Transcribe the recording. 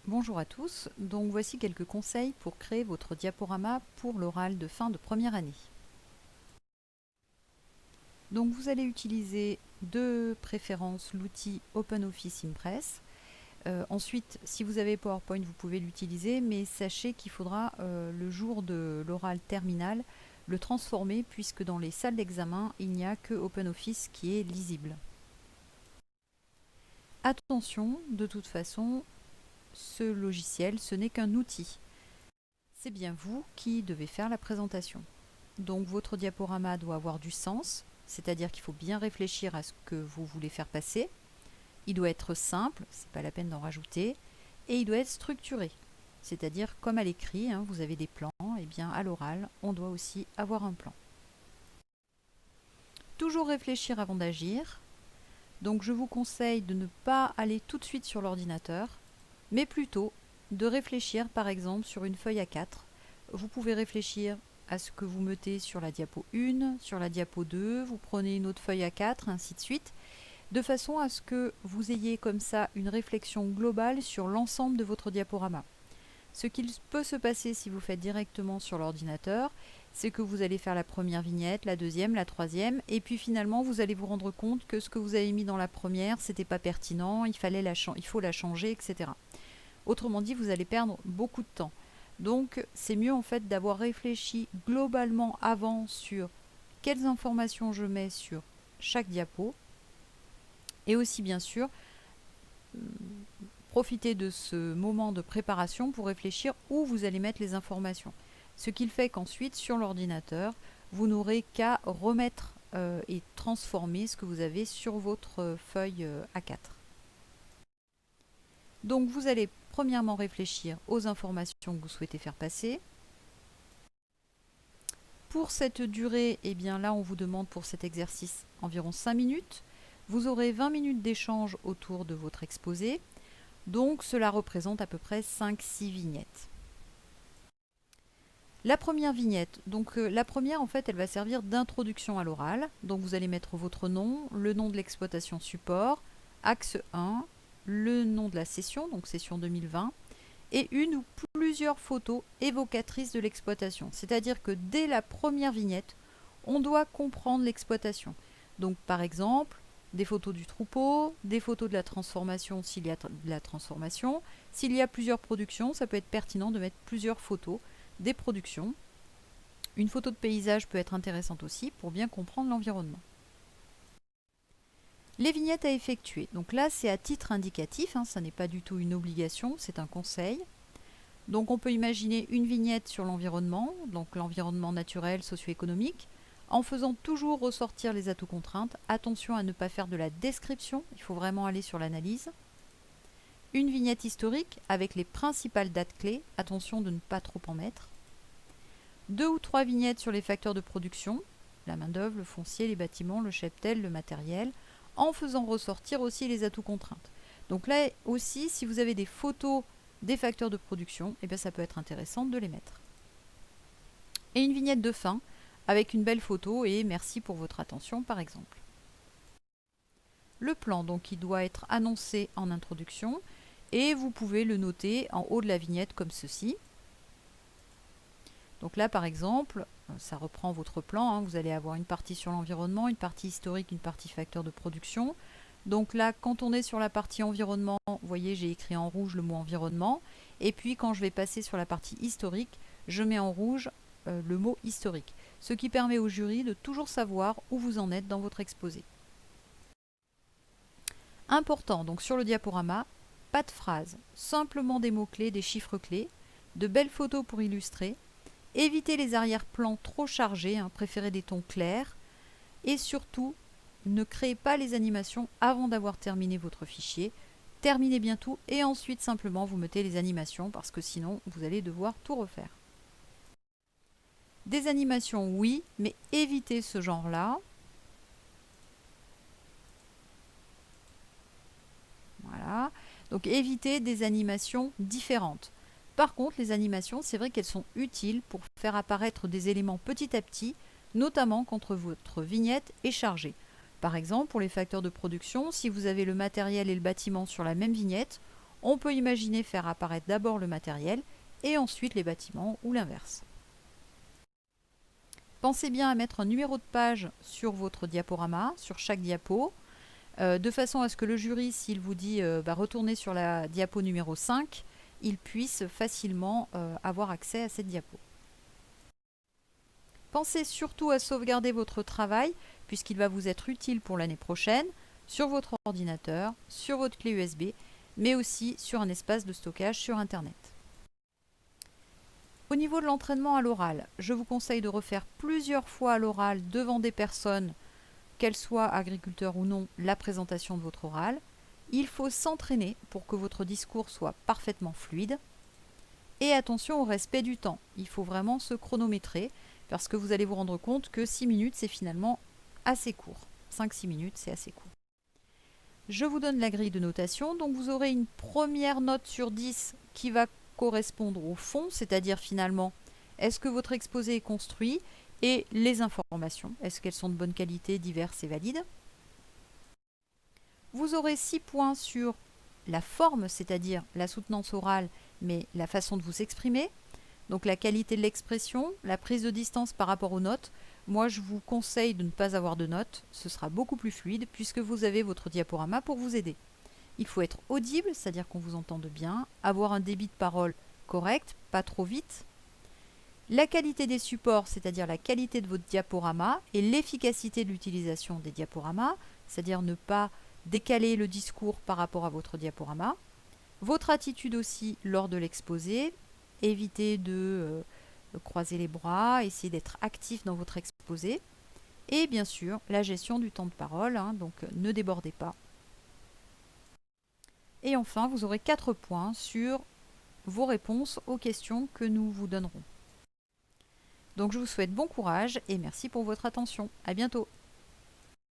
Bonjour à tous, donc voici quelques conseils pour créer votre diaporama pour l'oral de fin de première année. Donc vous allez utiliser de préférence l'outil OpenOffice Impress. Ensuite, si vous avez PowerPoint, vous pouvez l'utiliser, mais sachez qu'il faudra, le jour de l'oral terminal, le transformer puisque dans les salles d'examen, il n'y a que OpenOffice qui est lisible. Attention, de toute façon, ce logiciel, ce n'est qu'un outil. C'est bien vous qui devez faire la présentation. Donc votre diaporama doit avoir du sens, c'est-à-dire qu'il faut bien réfléchir à ce que vous voulez faire passer. Il doit être simple, c'est pas la peine d'en rajouter, et il doit être structuré. C'est-à-dire comme à l'écrit, vous avez des plans, et bien à l'oral, on doit aussi avoir un plan. Toujours réfléchir avant d'agir. Donc je vous conseille de ne pas aller tout de suite sur l'ordinateur, mais plutôt de réfléchir par exemple sur une feuille A4. Vous pouvez réfléchir à ce que vous mettez sur la diapo 1, sur la diapo 2, vous prenez une autre feuille A4, ainsi de suite, de façon à ce que vous ayez comme ça une réflexion globale sur l'ensemble de votre diaporama. Ce qu'il peut se passer si vous faites directement sur l'ordinateur, c'est que vous allez faire la première vignette, la deuxième, la troisième, et puis finalement vous allez vous rendre compte que ce que vous avez mis dans la première, c'était pas pertinent, il faut la changer, etc. Autrement dit, vous allez perdre beaucoup de temps. Donc c'est mieux en fait d'avoir réfléchi globalement avant sur quelles informations je mets sur chaque diapo, et aussi bien sûr profiter de ce moment de préparation pour réfléchir où vous allez mettre les informations. Ce qui fait qu'ensuite, sur l'ordinateur, vous n'aurez qu'à remettre et transformer ce que vous avez sur votre feuille A4. Donc vous allez premièrement réfléchir aux informations que vous souhaitez faire passer. Pour cette durée, eh bien là on vous demande pour cet exercice environ 5 minutes. Vous aurez 20 minutes d'échange autour de votre exposé. Donc cela représente à peu près 5-6 vignettes. La première vignette, donc la première en fait elle va servir d'introduction à l'oral. Donc vous allez mettre votre nom, le nom de l'exploitation support, axe 1, le nom de la session, donc session 2020, et une ou plusieurs photos évocatrices de l'exploitation. C'est-à-dire que dès la première vignette, on doit comprendre l'exploitation. Donc par exemple, des photos du troupeau, des photos de la transformation s'il y a de la transformation. S'il y a plusieurs productions, ça peut être pertinent de mettre plusieurs photos des productions. Une photo de paysage peut être intéressante aussi pour bien comprendre l'environnement. Les vignettes à effectuer. Donc là, c'est à titre indicatif, ça n'est pas du tout une obligation, c'est un conseil. Donc on peut imaginer une vignette sur l'environnement, donc l'environnement naturel, socio-économique, en faisant toujours ressortir les atouts contraintes. Attention à ne pas faire de la description, il faut vraiment aller sur l'analyse. Une vignette historique avec les principales dates clés, attention de ne pas trop en mettre. 2 ou 3 vignettes sur les facteurs de production, la main-d'œuvre, le foncier, les bâtiments, le cheptel, le matériel, en faisant ressortir aussi les atouts contraintes. Donc là aussi, si vous avez des photos des facteurs de production, eh bien ça peut être intéressant de les mettre. Et une vignette de fin avec une belle photo et merci pour votre attention par exemple. Le plan, donc, il doit être annoncé en introduction et vous pouvez le noter en haut de la vignette comme ceci. Donc là par exemple, ça reprend votre plan, vous allez avoir une partie sur l'environnement, une partie historique, une partie facteur de production. Donc là, quand on est sur la partie environnement, vous voyez, j'ai écrit en rouge le mot environnement. Et puis quand je vais passer sur la partie historique, je mets en rouge le mot historique. Ce qui permet au jury de toujours savoir où vous en êtes dans votre exposé. Important, donc sur le diaporama, pas de phrases, simplement des mots-clés, des chiffres clés, de belles photos pour illustrer. Évitez les arrière-plans trop chargés, préférez des tons clairs. Et surtout, ne créez pas les animations avant d'avoir terminé votre fichier. Terminez bien tout et ensuite simplement vous mettez les animations parce que sinon vous allez devoir tout refaire. Des animations oui, mais évitez ce genre-là. Voilà. Donc évitez des animations différentes. Par contre, les animations, c'est vrai qu'elles sont utiles pour faire apparaître des éléments petit à petit, notamment quand votre vignette est chargée. Par exemple, pour les facteurs de production, si vous avez le matériel et le bâtiment sur la même vignette, On peut imaginer faire apparaître d'abord le matériel et ensuite les bâtiments ou l'inverse. Pensez bien à mettre un numéro de page sur votre diaporama, sur chaque diapo, de façon à ce que le jury, s'il vous dit retournez sur la diapo numéro 5, il puisse facilement avoir accès à cette diapo. Pensez surtout à sauvegarder votre travail, puisqu'il va vous être utile pour l'année prochaine, sur votre ordinateur, sur votre clé USB, mais aussi sur un espace de stockage sur Internet. Au niveau de l'entraînement à l'oral, je vous conseille de refaire plusieurs fois à l'oral devant des personnes, qu'elles soient agriculteurs ou non, la présentation de votre oral. Il faut s'entraîner pour que votre discours soit parfaitement fluide. Et attention au respect du temps. Il faut vraiment se chronométrer parce que vous allez vous rendre compte que 6 minutes, c'est finalement assez court. 5-6 minutes, c'est assez court. Je vous donne la grille de notation. Donc vous aurez une première note sur 10 qui va correspondre au fond, c'est-à-dire finalement, est-ce que votre exposé est construit et les informations, est-ce qu'elles sont de bonne qualité, diverses et valides. Vous aurez 6 points sur la forme, c'est-à-dire la soutenance orale, mais la façon de vous exprimer. Donc la qualité de l'expression, la prise de distance par rapport aux notes. Moi, je vous conseille de ne pas avoir de notes, ce sera beaucoup plus fluide puisque vous avez votre diaporama pour vous aider. Il faut être audible, c'est-à-dire qu'on vous entende bien, avoir un débit de parole correct, pas trop vite. La qualité des supports, c'est-à-dire la qualité de votre diaporama et l'efficacité de l'utilisation des diaporamas, c'est-à-dire ne pas décaler le discours par rapport à votre diaporama. Votre attitude aussi lors de l'exposé, évitez de croiser les bras, essayez d'être actif dans votre exposé. Et bien sûr, la gestion du temps de parole, donc ne débordez pas. Et enfin, vous aurez 4 points sur vos réponses aux questions que nous vous donnerons. Donc je vous souhaite bon courage et merci pour votre attention. À bientôt.